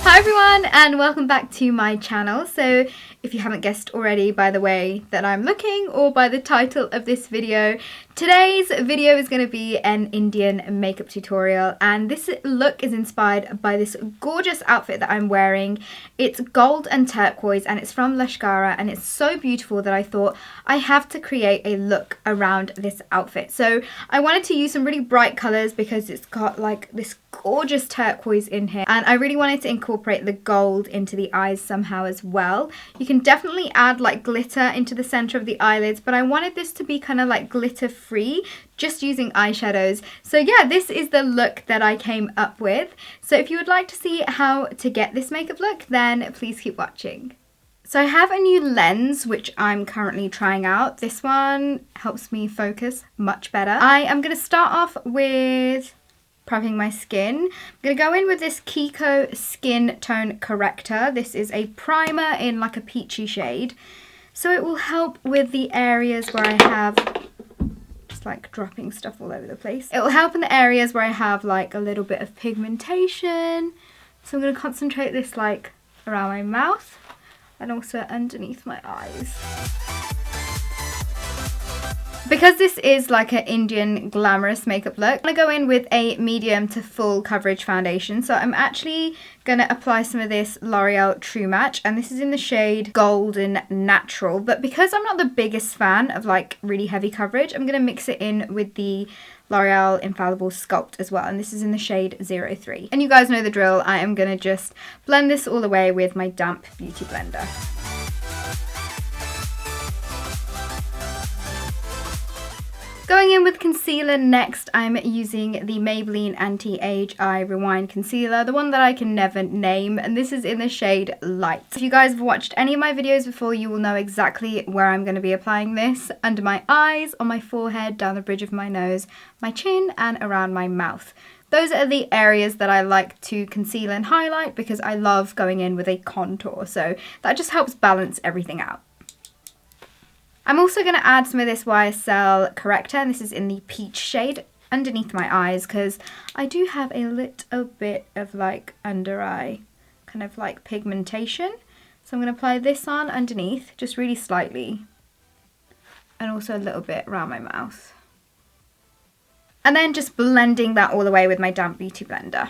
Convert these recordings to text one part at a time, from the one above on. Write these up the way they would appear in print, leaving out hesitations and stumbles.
Hi everyone and welcome back to my channel. So if you haven't guessed already by the way that I'm looking or by the title of this video, today's video is going to be an Indian makeup tutorial, and this look is inspired by this gorgeous outfit that I'm wearing. It's gold and turquoise and it's from Mascara, and it's so beautiful that I thought I have to create a look around this outfit. So I wanted to use some really bright colours because it's got like this gorgeous turquoise in here, and I really wanted to incorporate the gold into the eyes somehow as well. You can definitely add like glitter into the center of the eyelids, but I wanted this to be kind of like glitter free, just using eyeshadows. So yeah, this is the look that I came up with. So if you would like to see how to get this makeup look, then please keep watching. So I have a new lens which I'm currently trying out. This one helps me focus much better. I am going to start off with prepping my skin. I'm going to go in with this Kiko Skin Tone Corrector. This is a primer in like a peachy shade. So it will help with the areas where I have, just like dropping stuff all over the place. It will help in the areas where I have like a little bit of pigmentation. So I'm going to concentrate this like around my mouth and also underneath my eyes. Because this is like an Indian glamorous makeup look, I'm going to go in with a medium to full coverage foundation. So I'm actually going to apply some of this L'Oreal True Match, and this is in the shade Golden Natural. But because I'm not the biggest fan of like really heavy coverage, I'm going to mix it in with the L'Oreal Infallible Sculpt as well, and this is in the shade 03. And you guys know the drill, I am going to just blend this all the way with my damp beauty blender. Going in with concealer next, I'm using the Maybelline Anti-Age Eye Rewind Concealer, the one that I can never name, and this is in the shade Light. If you guys have watched any of my videos before, you will know exactly where I'm going to be applying this: under my eyes, on my forehead, down the bridge of my nose, my chin, and around my mouth. Those are the areas that I like to conceal and highlight because I love going in with a contour, so that just helps balance everything out. I'm also going to add some of this YSL Corrector, and this is in the peach shade, underneath my eyes because I do have a little bit of like under eye kind of like pigmentation. So I'm going to apply this on underneath, just really slightly, and also a little bit around my mouth. And then just blending that all the way with my damp beauty blender.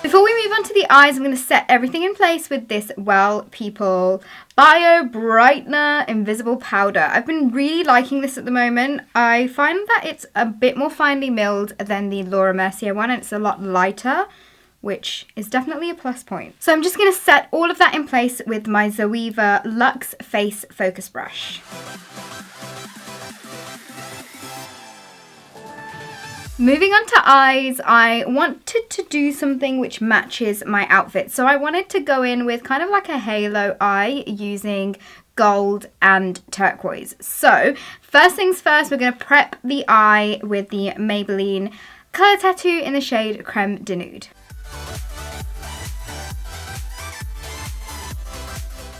Before we move on to the eyes, I'm going to set everything in place with this Well People Bio Brightener Invisible Powder. I've been really liking this at the moment. I find that it's a bit more finely milled than the Laura Mercier one, and it's a lot lighter, which is definitely a plus point. So I'm just going to set all of that in place with my Zoeva Luxe Face Focus Brush. Moving on to eyes, I wanted to do something which matches my outfit. So I wanted to go in with kind of like a halo eye using gold and turquoise. So first things first, we're going to prep the eye with the Maybelline Colour Tattoo in the shade Creme de Nude.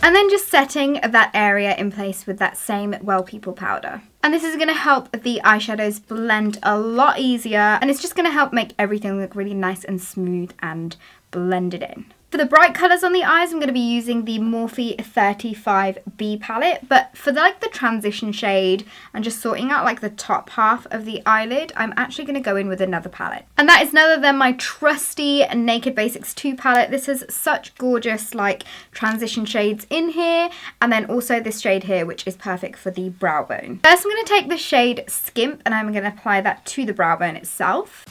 And then just setting that area in place with that same Well People powder. And this is going to help the eyeshadows blend a lot easier, and it's just going to help make everything look really nice and smooth and blended in. For the bright colours on the eyes, I'm going to be using the Morphe 35B palette, but for the transition shade and just sorting out like the top half of the eyelid, I'm actually going to go in with another palette. And that is none other than my trusty Naked Basics 2 palette. This has such gorgeous like transition shades in here, and then also this shade here, which is perfect for the brow bone. First, I'm going to take the shade Skimp and I'm going to apply that to the brow bone itself.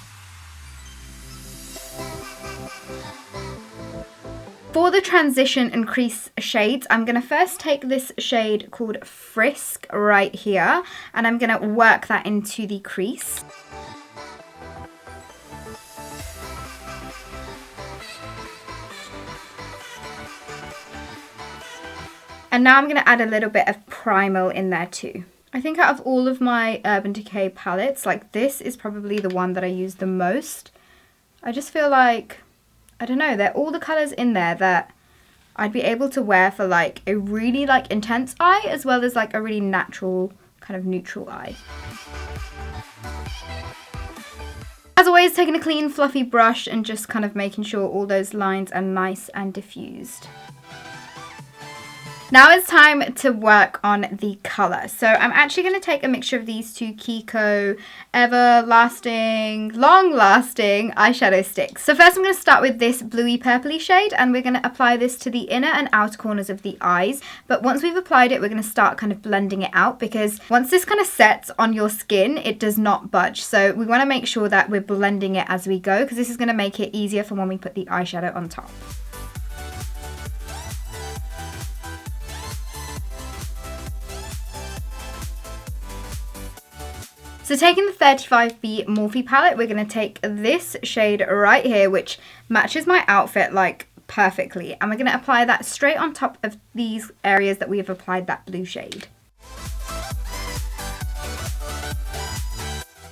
For the transition and crease shades, I'm going to first take this shade called Frisk right here, and I'm going to work that into the crease. And now I'm going to add a little bit of primal in there too. I think out of all of my Urban Decay palettes, like this is probably the one that I use the most. I just feel like, I don't know, they're all the colours in there that I'd be able to wear for like a really like intense eye as well as like a really natural kind of neutral eye. As always, taking a clean fluffy brush and just kind of making sure all those lines are nice and diffused. Now it's time to work on the colour. So I'm actually going to take a mixture of these two Kiko everlasting, long-lasting eyeshadow sticks. So first I'm going to start with this bluey purpley shade, and we're going to apply this to the inner and outer corners of the eyes. But once we've applied it, we're going to start kind of blending it out, because once this kind of sets on your skin, it does not budge. So we want to make sure that we're blending it as we go, because this is going to make it easier for when we put the eyeshadow on top. So taking the 35B Morphe palette, we're going to take this shade right here, which matches my outfit like perfectly. And we're going to apply that straight on top of these areas that we have applied that blue shade.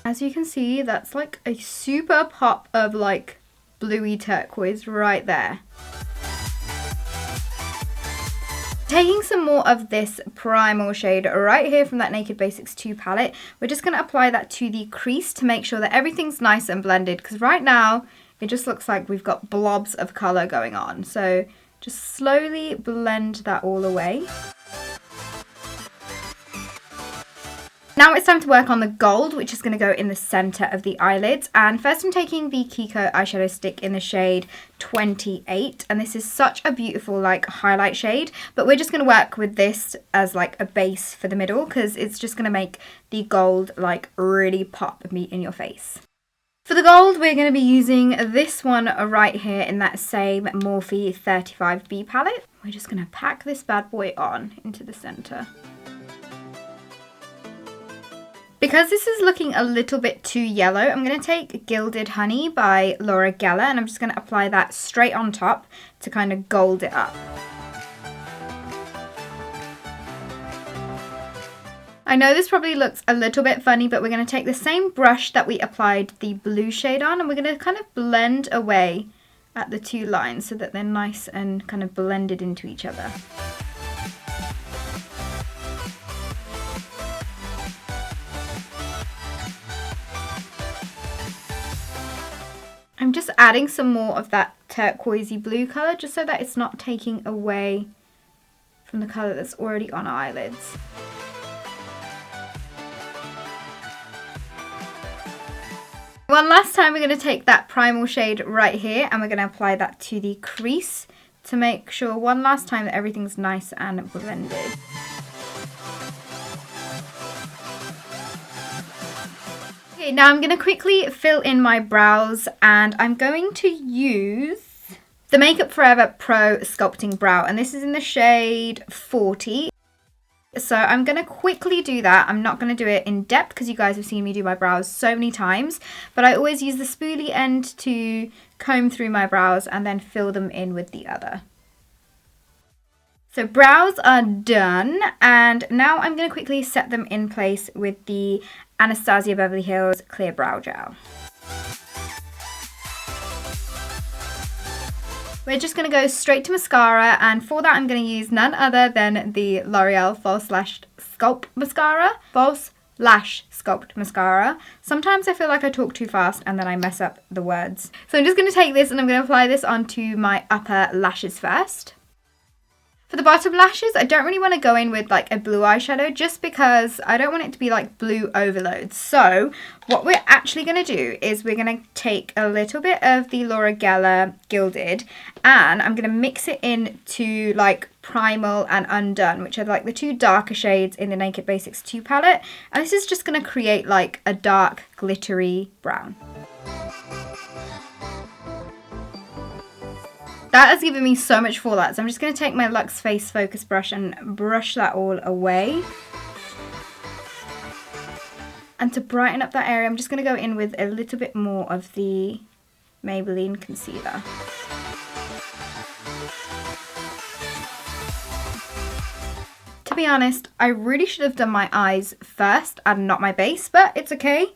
As you can see, that's like a super pop of like bluey turquoise right there. Taking some more of this primal shade right here from that Naked Basics 2 palette, we're just going to apply that to the crease to make sure that everything's nice and blended, because right now it just looks like we've got blobs of colour going on. So just slowly blend that all away. Now it's time to work on the gold, which is going to go in the centre of the eyelids. And first I'm taking the Kiko eyeshadow stick in the shade 28. And this is such a beautiful like highlight shade. But we're just going to work with this as like a base for the middle, because it's just going to make the gold like really pop and be in your face. For the gold, we're going to be using this one right here in that same Morphe 35B palette. We're just going to pack this bad boy on into the centre. Because this is looking a little bit too yellow, I'm going to take Gilded Honey by Laura Geller, and I'm just going to apply that straight on top to kind of gold it up. I know this probably looks a little bit funny, but we're going to take the same brush that we applied the blue shade on, and we're going to kind of blend away at the two lines so that they're nice and kind of blended into each other. I'm just adding some more of that turquoisey blue colour just so that it's not taking away from the colour that's already on our eyelids. One last time, we're going to take that primal shade right here and we're going to apply that to the crease to make sure one last time that everything's nice and blended. Okay, now I'm going to quickly fill in my brows, and I'm going to use the Makeup Forever Pro Sculpting Brow, and this is in the shade 40. So I'm going to quickly do that. I'm not going to do it in depth because you guys have seen me do my brows so many times, but I always use the spoolie end to comb through my brows and then fill them in with the other. So brows are done, and now I'm going to quickly set them in place with the Anastasia Beverly Hills Clear Brow Gel. We're just going to go straight to mascara, and for that I'm going to use none other than the L'Oreal False Lash Sculpt Mascara. False Lash Sculpt Mascara. Sometimes I feel like I talk too fast and then I mess up the words. So I'm just going to take this and I'm going to apply this onto my upper lashes first. For the bottom lashes, I don't really want to go in with like a blue eyeshadow just because I don't want it to be like blue overload. So what we're actually going to do is we're going to take a little bit of the Laura Geller Gilded, and I'm going to mix it into like Primal and Undone, which are like the two darker shades in the Naked Basics 2 palette. And this is just going to create like a dark glittery brown. That has given me so much fallout, so I'm just going to take my Luxe Face Focus brush and brush that all away. And to brighten up that area, I'm just going to go in with a little bit more of the Maybelline concealer. be honest, I really should have done my eyes first and not my base, but it's okay.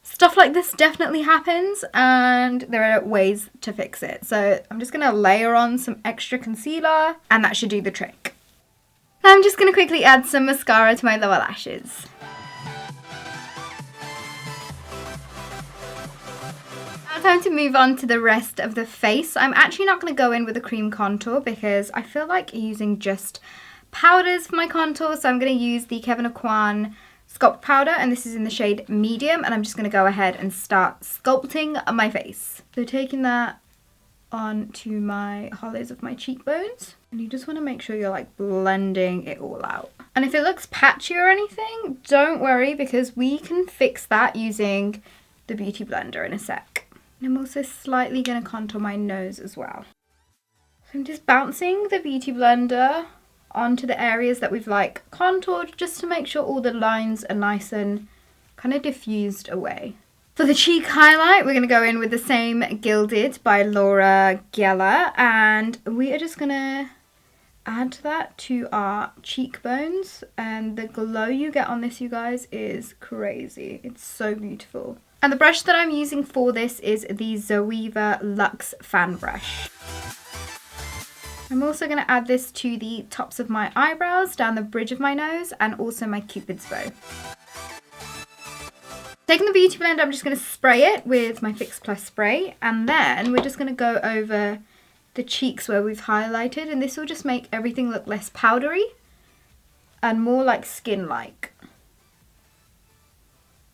Stuff like this definitely happens and there are ways to fix it. So I'm just going to layer on some extra concealer and that should do the trick. Now I'm just going to quickly add some mascara to my lower lashes. Now time to move on to the rest of the face. I'm actually not going to go in with a cream contour because I feel like using just powders for my contour. So I'm going to use the Kevyn Aucoin Sculpt powder, and this is in the shade medium, and I'm just going to go ahead and start sculpting my face. So taking that onto my hollows of my cheekbones, and you just want to make sure you're like blending it all out. And if it looks patchy or anything, don't worry because we can fix that using the beauty blender in a sec. And I'm also slightly going to contour my nose as well. So I'm just bouncing the beauty blender onto the areas that we've like contoured just to make sure all the lines are nice and kind of diffused away. For the cheek highlight, we're going to go in with the same Gilded by Laura Geller, and we are just going to add that to our cheekbones, and the glow you get on this, you guys, is crazy. It's so beautiful. And the brush that I'm using for this is the Zoeva Luxe Fan Brush. I'm also going to add this to the tops of my eyebrows, down the bridge of my nose, and also my Cupid's bow. Taking the beauty blender, I'm just going to spray it with my Fix Plus spray, and then we're just going to go over the cheeks where we've highlighted, and this will just make everything look less powdery and more like skin-like.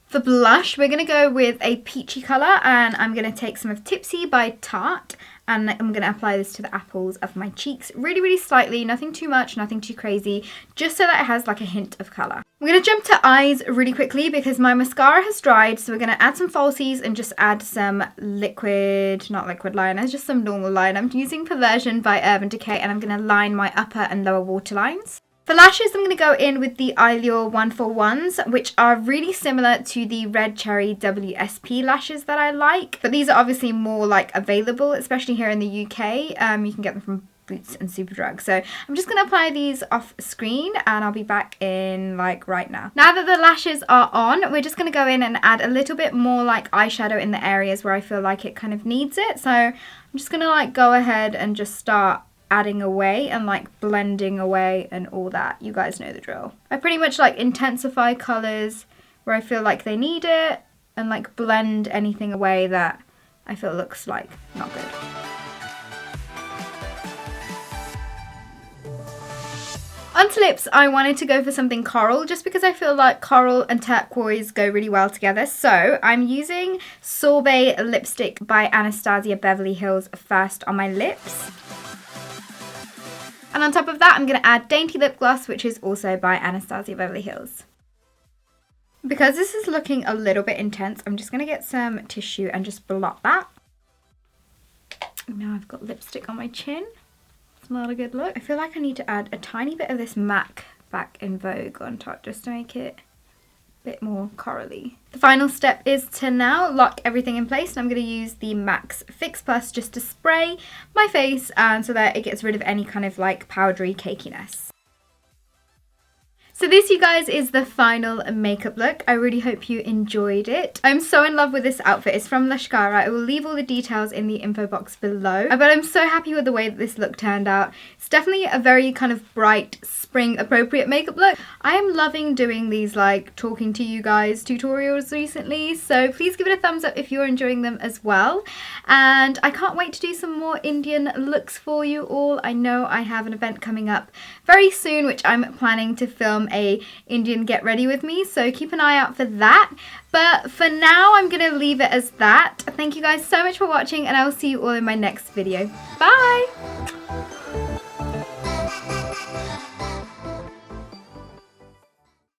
For blush, we're going to go with a peachy colour, and I'm going to take some of Tipsy by Tarte, and I'm going to apply this to the apples of my cheeks really, really slightly, nothing too much, nothing too crazy, just so that it has like a hint of colour. We're going to jump to eyes really quickly because my mascara has dried, so we're going to add some falsies and just add some not liquid liner, just some normal line. I'm using Perversion by Urban Decay, and I'm going to line my upper and lower waterlines. For lashes, I'm going to go in with the Eylure 141s, which are really similar to the Red Cherry WSP lashes that I like. But these are obviously more like available, especially here in the UK. You can get them from Boots and Superdrug. So I'm just going to apply these off screen, and I'll be back in like right now. Now that the lashes are on, we're just going to go in and add a little bit more like eyeshadow in the areas where I feel like it kind of needs it. So I'm just going to like go ahead and just start adding away and like blending away and all that. You guys know the drill. I pretty much like intensify colours where I feel like they need it and like blend anything away that I feel looks like not good. Onto lips, I wanted to go for something coral just because I feel like coral and turquoise go really well together. So I'm using Sorbet lipstick by Anastasia Beverly Hills first on my lips. And on top of that, I'm going to add Dainty lip gloss, which is also by Anastasia Beverly Hills. Because this is looking a little bit intense, I'm just going to get some tissue and just blot that. Now I've got lipstick on my chin. It's not a good look. I feel like I need to add a tiny bit of this MAC back in Vogue on top just to make it a bit more corally. The final step is to now lock everything in place, and I'm going to use the MAC's Fix Plus just to spray my face and so that it gets rid of any kind of like powdery cakiness. So this, you guys, is the final makeup look. I really hope you enjoyed it. I'm so in love with this outfit. It's from Mascara. I will leave all the details in the info box below. But I'm so happy with the way that this look turned out. It's definitely a very kind of bright, spring appropriate makeup look. I am loving doing these like talking to you guys tutorials recently. So please give it a thumbs up if you're enjoying them as well. And I can't wait to do some more Indian looks for you all. I know I have an event coming up very soon, which I'm planning to film a Indian get ready with me, so keep an eye out for that. But for now, I'm gonna leave it as that. Thank you guys so much for watching, and I will see you all in my next video. Bye.